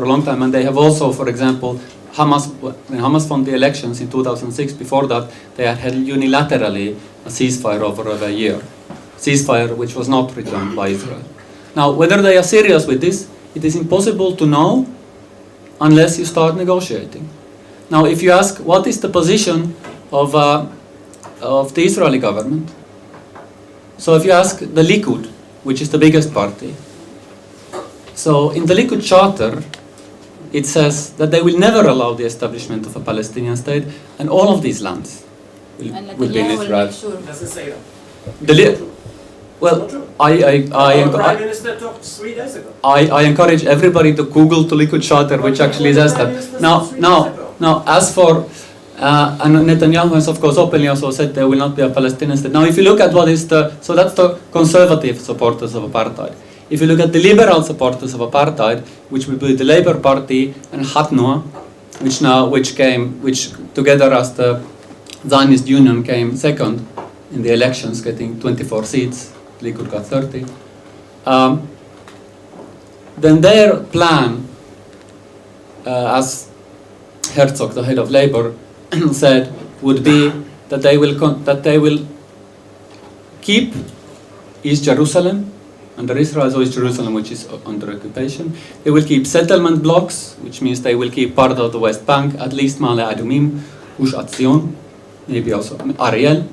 long time, and they have also, for example, when Hamas won the elections in 2006, before that, they had held unilaterally a ceasefire over a year. Ceasefire which was not returned by Israel. Now, whether they are serious with this, it is impossible to know unless you start negotiating. Now, if you ask what is the position of the Israeli government, so if you ask the Likud, which is the biggest party, so in the Likud charter, it says that they will never allow the establishment of a Palestinian state, and all of these lands will be in Israel. It doesn't say that. Well, The Prime Minister talked 3 days ago. I encourage everybody to Google the Likud Charter, which actually says that. Now, as for and Netanyahu has of course openly also said there will not be a Palestinian state. Now, if you look at what is so that's the conservative supporters of apartheid. If you look at the liberal supporters of apartheid, which would be the Labour Party and Hatnoa, which together as the Zionist Union came second in the elections, getting 24 seats. Likud got 30. Then their plan, as Herzog, the head of Labour, said, would be that they will keep East Jerusalem under Israel, so East Jerusalem, which is under occupation. They will keep settlement blocks, which means they will keep part of the West Bank, at least Ma'ale Adumim, Gush Atzion, maybe also Ariel.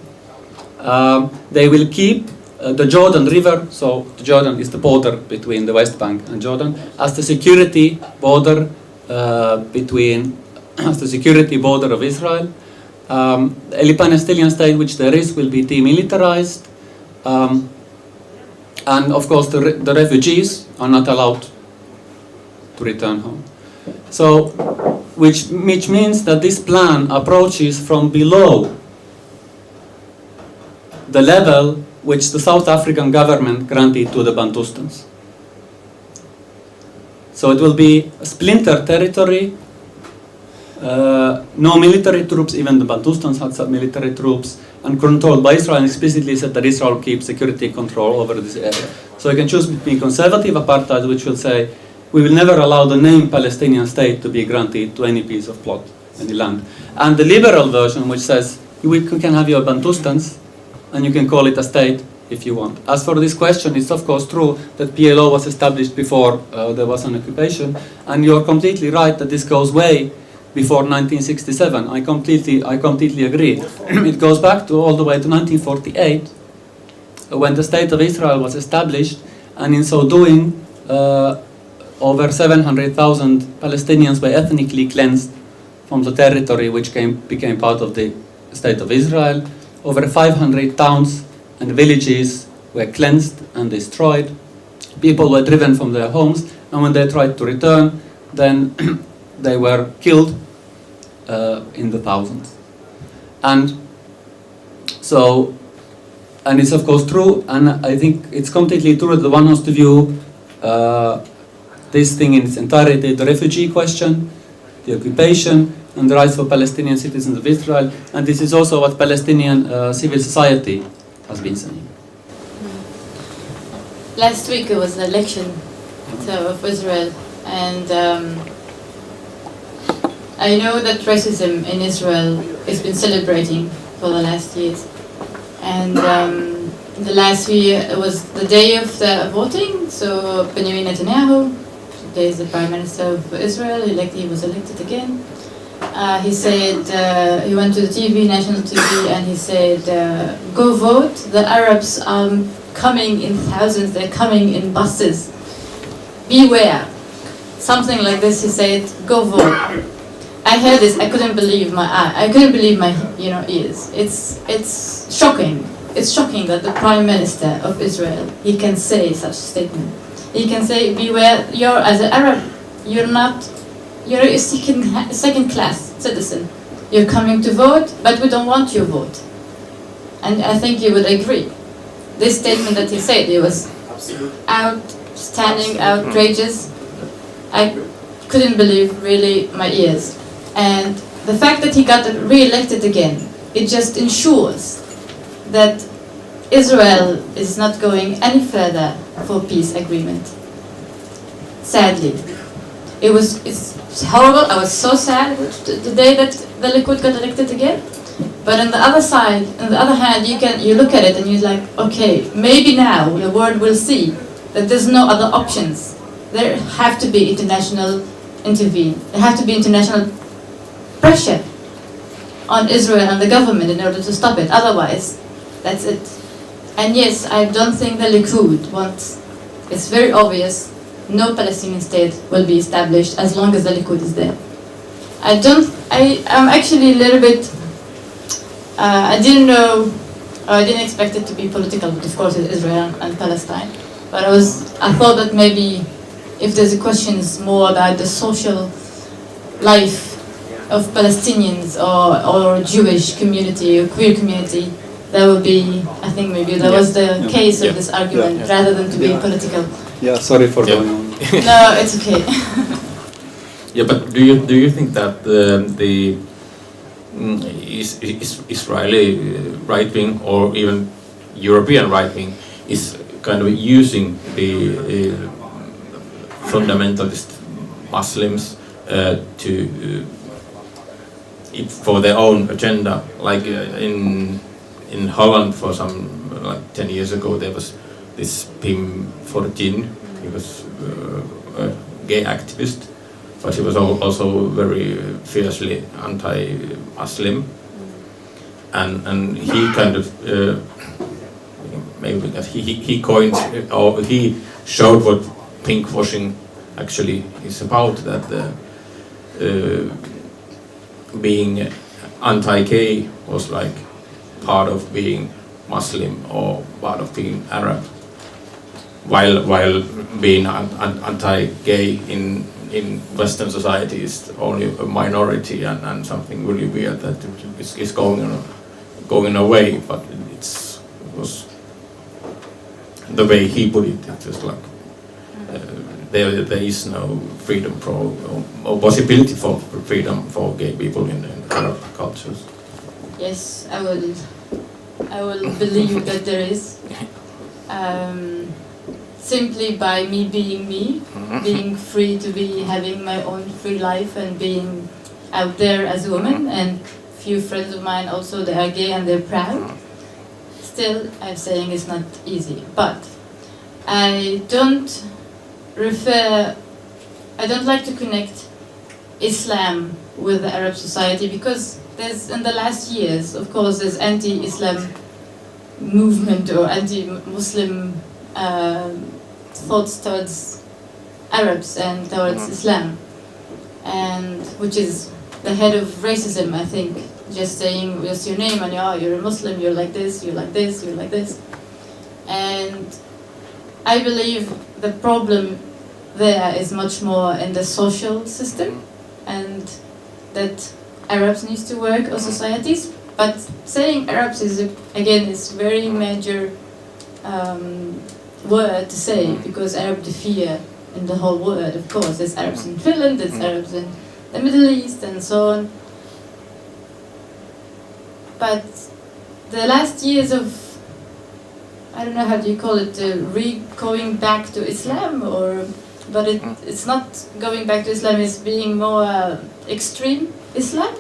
They will keep the Jordan River, so the Jordan is the border between the West Bank and Jordan, as the security border of Israel. A Palestinian state, which there is, will be demilitarized, and of course the refugees are not allowed to return home. So, which means that this plan approaches from below the level which the South African government granted to the Bantustans. So it will be a splinter territory, no military troops, even the Bantustans had some military troops, and controlled by Israel, and explicitly said that Israel keeps security control over this area. So you can choose between conservative apartheid, which will say, we will never allow the name Palestinian state to be granted to any piece of plot, any land. And the liberal version, which says, you can have your Bantustans, and you can call it a state if you want. As for this question, it's of course true that PLO was established before there was an occupation, and you're completely right that this goes way before 1967. I completely agree. It goes back to all the way to 1948, when the State of Israel was established, and in so doing, over 700,000 Palestinians were ethnically cleansed from the territory which became part of the State of Israel. Over 500 towns and villages were cleansed and destroyed. People were driven from their homes, and when they tried to return, then they were killed in the thousands. And so, and it's of course true, and I think it's completely true that one has to view this thing in its entirety: the refugee question, the occupation, and the rights for Palestinian citizens of Israel. And this is also what Palestinian civil society has been saying. Last week it was the election of Israel, and I know that racism in Israel has been celebrating for the last years. And the last year it was the day of the voting, so Benjamin Netanyahu, today is the Prime Minister of Israel, he was elected again. He said, he went to the TV, national TV, and he said, go vote, the Arabs are coming in thousands, they're coming in buses. Beware. Something like this, he said, go vote. I heard this, I couldn't believe my ears. It's shocking. It's shocking that the Prime Minister of Israel, he can say such a statement. He can say, beware, as an Arab, you're a second-class citizen. You're coming to vote, but we don't want your vote. And I think you would agree. This statement that he said, it was outstanding, outrageous. I couldn't believe really my ears. And the fact that he got re-elected again, it just ensures that Israel is not going any further for peace agreement. Sadly. It's horrible. I was so sad the day that the Likud got elected again. But on the other side, on the other hand, you look at it and you're like, okay, maybe now the world will see that there's no other options. There have to be international intervene. There have to be international pressure on Israel and the government in order to stop it. Otherwise, that's it. And yes, I don't think the Likud wants. It's very obvious no Palestinian state will be established as long as the Likud is there. I'm actually a little bit, I didn't expect it to be political, but of course it's Israel and Palestine. But I thought that maybe if there's a questions more about the social life of Palestinians or Jewish community or queer community, that would be, I think maybe that was the case of this argument rather than to be political. Yeah, sorry for going on. No, it's okay. Yeah, but do you think that the Israeli right wing or even European right wing is kind of using the fundamentalist Muslims for their own agenda? Like in Holland, for some like 10 years ago, there was this Pim Fortuyn. He was a gay activist, but he was also very fiercely anti-Muslim, and he kind of maybe because he coined or he showed what pinkwashing actually is about, that being anti-gay was like part of being Muslim or part of being Arab, while being anti-gay in Western society is only a minority and something really weird that is going away. But it was the way he put it. It was like there is no freedom for or possibility for freedom for gay people in Arab cultures. Yes, I will believe that there is. Simply by me, being free to be having my own free life and being out there as a woman, and few friends of mine also, they are gay and they're proud. Still, I'm saying it's not easy, but I don't like to connect Islam with the Arab society, because there's, in the last years, of course, there's anti-Islam movement or anti-Muslim thoughts towards Arabs and towards Islam, and which is the head of racism, I think. Just saying, what's your name, and you're a Muslim, you're like this, you're like this, you're like this. And I believe the problem there is much more in the social system, and that Arabs needs to work, or societies. But saying Arabs is very major word to say, because Arab the fear in the whole world, of course. There's Arabs in Finland, there's Arabs in the Middle East, and so on. But the last years of, I don't know how do you call it, going back to Islam, but it's not going back to Islam, it's being more extreme Islam,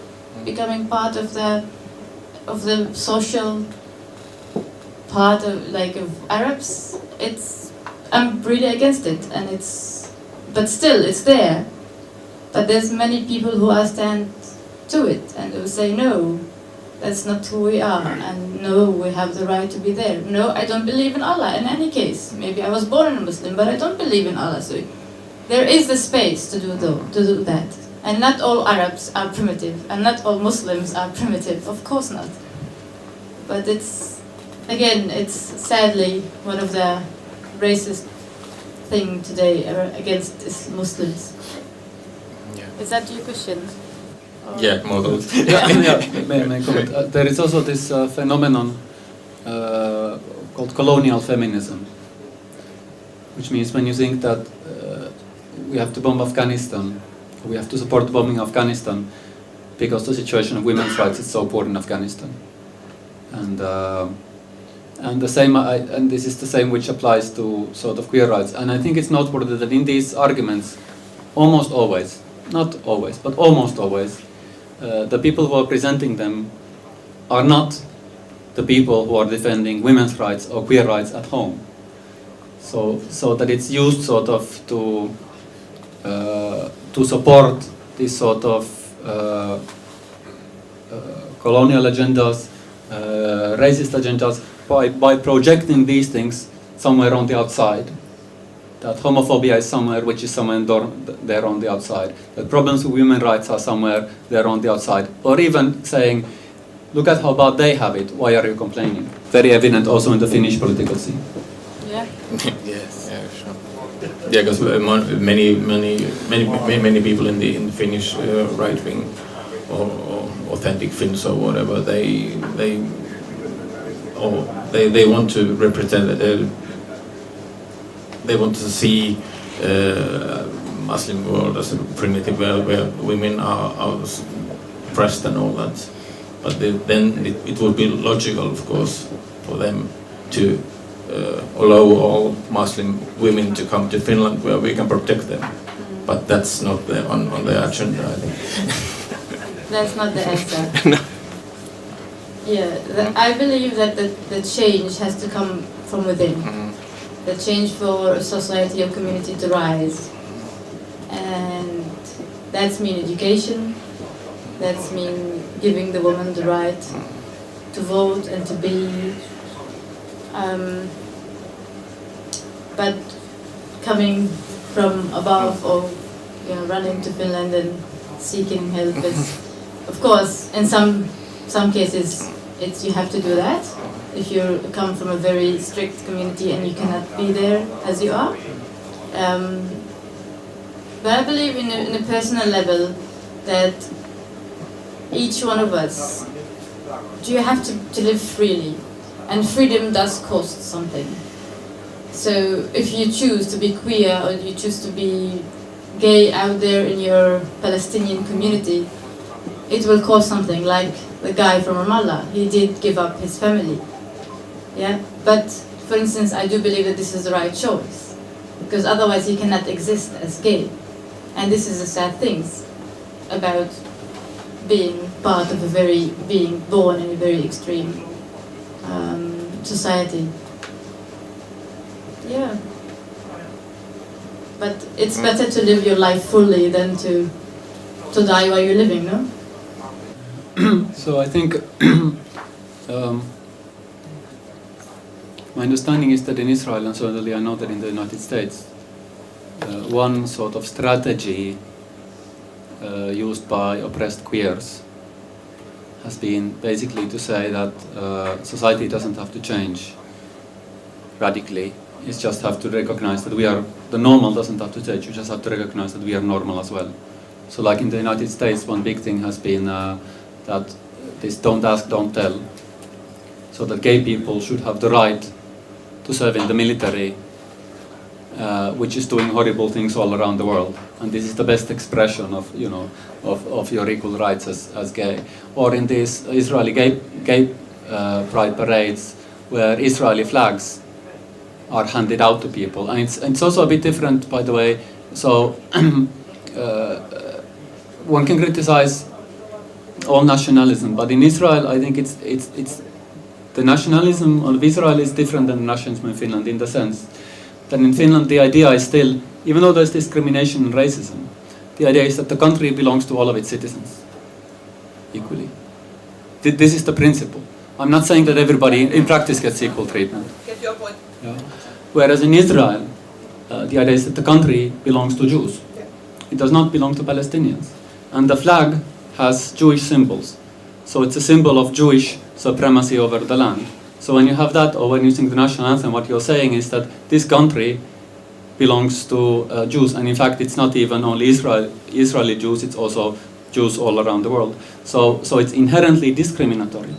becoming part of the social part of Arabs. I'm really against it, and but still it's there. But there's many people who are stand to it and who say no, that's not who we are, and no, we have the right to be there. No, I don't believe in Allah in any case. Maybe I was born a Muslim, but I don't believe in Allah. So there is the space to do that. And not all Arabs are primitive, and not all Muslims are primitive. Of course not. But it's sadly one of the racist thing today against Muslims. Yeah. Is that your question? Yeah, more those. May I comment? There is also this phenomenon called colonial feminism, which means when you think that we have to bomb Afghanistan, we have to support the bombing of Afghanistan because the situation of women's rights is so poor in Afghanistan, and the same, and this is the same which applies to sort of queer rights. And I think it's noteworthy that in these arguments, almost always, not always, but almost always, the people who are presenting them are not the people who are defending women's rights or queer rights at home. So that it's used sort of to support these sort of colonial agendas, racist agendas, by projecting these things somewhere on the outside. that homophobia is somewhere which is somewhere there on the outside, that problems with women's rights are somewhere there on the outside, or even saying, look at how bad they have it, why are you complaining? Very evident also in the Finnish political scene. Yeah. Yes, yeah, sure. Yeah, because many people in the Finnish right wing or authentic Finns or whatever, they want to represent. They want to see Muslim world as a primitive world where women are oppressed and all that. But then it would be logical, of course, for them to allow all Muslim women to come to Finland where we can protect them. But that's not on the agenda, I think. That's not the answer. No. Yeah, I believe that the change has to come from within. The change for a society or community to rise. And that's mean education, that's mean giving the woman the right to vote and to be. But coming from above or running to Finland and seeking help is, of course, in some cases, you have to do that if you come from a very strict community and you cannot be there as you are. But I believe in a personal level that each one of us, you have to live freely, and freedom does cost something. So if you choose to be queer or you choose to be gay out there in your Palestinian community, it will cost something. Like the guy from Ramallah, he did give up his family. Yeah, but for instance, I do believe that this is the right choice, because otherwise he cannot exist as gay. And this is the sad things about being part of being born in a very extreme society. Yeah. But it's better to live your life fully than to die while you're living, no? So I think my understanding is that in Israel, and certainly I know that in the United States, one sort of strategy used by oppressed queers has been basically to say that society doesn't have to change radically. You just have to recognize that the normal doesn't have to change, you just have to recognize that we are normal as well. So like in the United States, one big thing has been that this don't ask, don't tell. So that gay people should have the right to serve in the military, which is doing horrible things all around the world. And this is the best expression of your equal rights as gay. Or in these Israeli gay pride parades where Israeli flags are handed out to people. And it's also a bit different, by the way. So one can criticize all nationalism, but in Israel, I think it's the nationalism of Israel is different than the nationalism in Finland, in the sense that in Finland the idea is still, even though there's discrimination and racism, the idea is that the country belongs to all of its citizens equally. This is the principle. I'm not saying that everybody in practice gets equal treatment. Get your point. Yeah. Whereas in Israel, the idea is that the country belongs to Jews. It does not belong to Palestinians. And the flag has Jewish symbols. So it's a symbol of Jewish supremacy over the land. So when you have that, or when you sing the national anthem, what you're saying is that this country belongs to Jews. And in fact, it's not even only Israeli Jews, it's also Jews all around the world. So it's inherently discriminatory,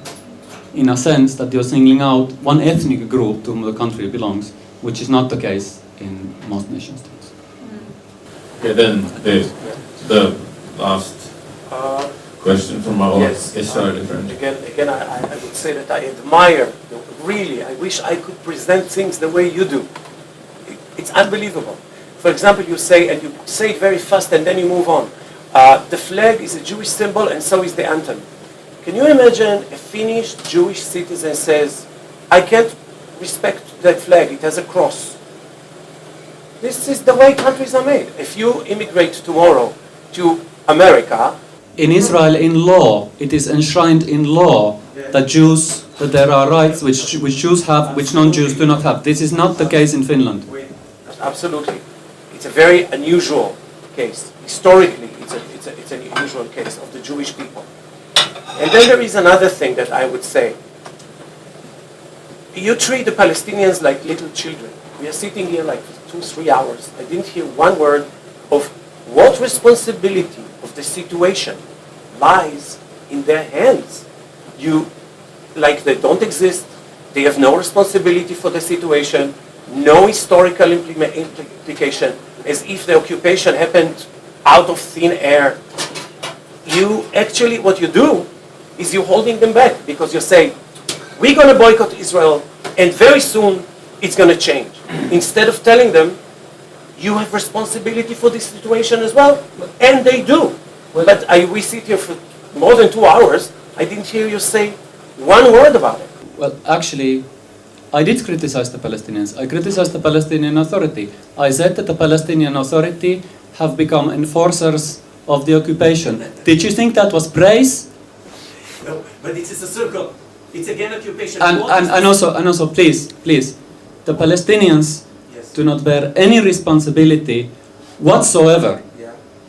in a sense that you're singling out one ethnic group to whom the country belongs, which is not the case in most nation states. Okay, then the last question from our Israeli friend. Again, I would say that I admire, really, I wish I could present things the way you do. It's unbelievable. For example, you say, and you say it very fast and then you move on. The flag is a Jewish symbol and so is the anthem. Can you imagine a Finnish Jewish citizen says, I can't respect that flag, it has a cross. This is the way countries are made. If you immigrate tomorrow to America, in Israel, in law, it is enshrined in law that there are rights which Jews have, which non-Jews do not have. This is not the case in Finland. absolutely. It's a very unusual case. Historically, it's an unusual case of the Jewish people. And then there is another thing that I would say. You treat the Palestinians like little children. We are sitting here like 2-3 hours. I didn't hear one word of what responsibility of the situation lies in their hands. Like they don't exist. They have no responsibility for the situation, no historical implication, as if the occupation happened out of thin air. What you do is you're holding them back because you say, we're going to boycott Israel and very soon it's going to change. Instead of telling them, you have responsibility for this situation as well, and they do. But we sit here for more than 2 hours, I didn't hear you say one word about it. Well, actually, I did criticize the Palestinians. I criticized the Palestinian Authority. I said that the Palestinian Authority have become enforcers of the occupation. Did you think that was praise? No, but it's a circle. It's again occupation. And also, please, the Palestinians do not bear any responsibility whatsoever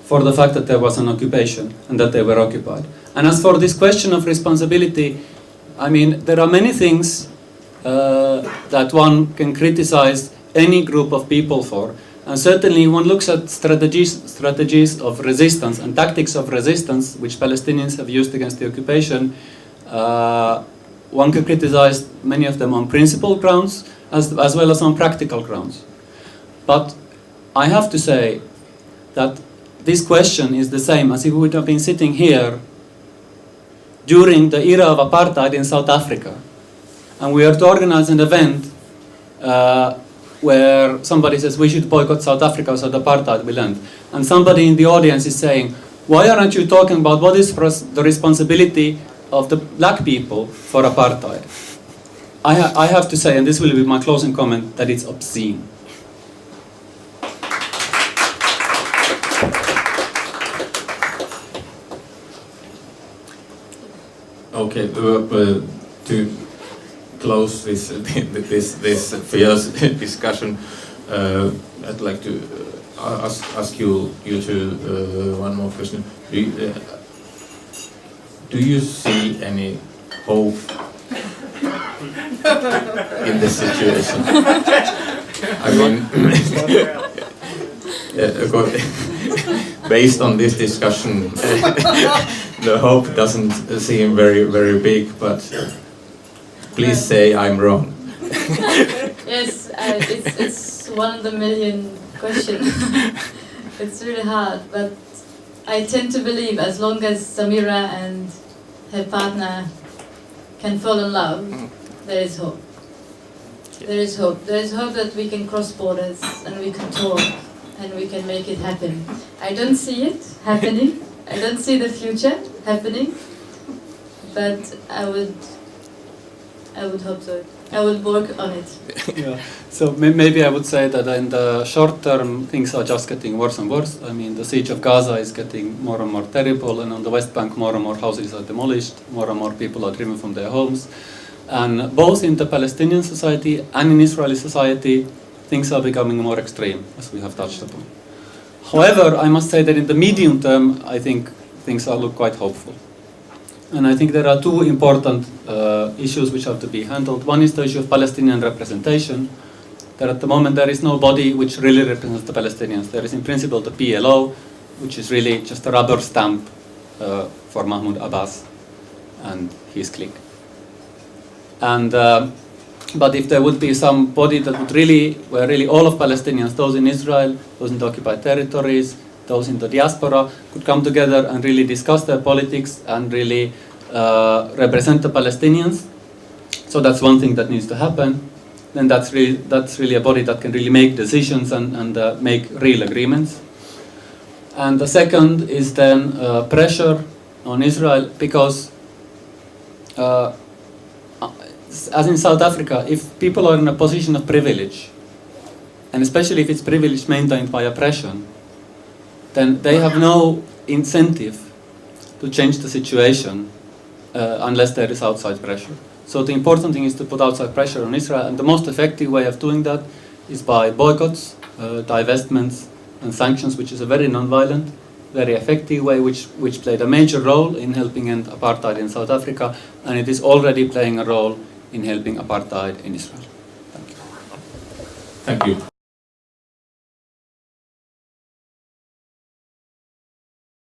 for the fact that there was an occupation and that they were occupied. And as for this question of responsibility, I mean, there are many things that one can criticize any group of people for. And certainly one looks at strategies of resistance and tactics of resistance which Palestinians have used against the occupation. One can criticize many of them on principle grounds as well as on practical grounds. But I have to say that this question is the same as if we would have been sitting here during the era of apartheid in South Africa, and we are to organize an event where somebody says we should boycott South Africa so the apartheid will end. And somebody in the audience is saying, why aren't you talking about what is the responsibility of the black people for apartheid? I have to say, and this will be my closing comment, that it's obscene. Okay, to close this fierce discussion, I'd like to ask you to one more question. Do you see any hope in this situation? I mean, based on this discussion, the hope doesn't seem very, very big, but please say I'm wrong. Yes, it's one of the million questions. It's really hard, but I tend to believe as long as Samira and her partner can fall in love, there is hope. There is hope. There is hope that we can cross borders and we can talk and we can make it happen. I don't see it happening. I don't see the future happening, but I would hope so. I will work on it. Yeah. So maybe I would say that in the short term things are just getting worse and worse. I mean, the siege of Gaza is getting more and more terrible, and on the West Bank more and more houses are demolished, more and more people are driven from their homes. And both in the Palestinian society and in Israeli society, things are becoming more extreme, as we have touched upon. However, I must say that in the medium term, I think things look quite hopeful. And I think there are two important issues which have to be handled. One is the issue of Palestinian representation. That at the moment there is no body which really represents the Palestinians. There is in principle the PLO, which is really just a rubber stamp for Mahmoud Abbas and his clique. And but if there would be some body that would where really all of Palestinians, those in Israel, those in the occupied territories, those in the diaspora, could come together and really discuss their politics and really represent the Palestinians. So that's one thing that needs to happen. Then that's really a body that can really make decisions and make real agreements. And the second is then pressure on Israel, because as in South Africa, if people are in a position of privilege, and especially if it's privilege maintained by oppression, then they have no incentive to change the situation unless there is outside pressure. So the important thing is to put outside pressure on Israel, and the most effective way of doing that is by boycotts, divestments and sanctions, which is a very non-violent, very effective way, which played a major role in helping end apartheid in South Africa, and it is already playing a role in helping apartheid in Israel. Thank you. Thank you.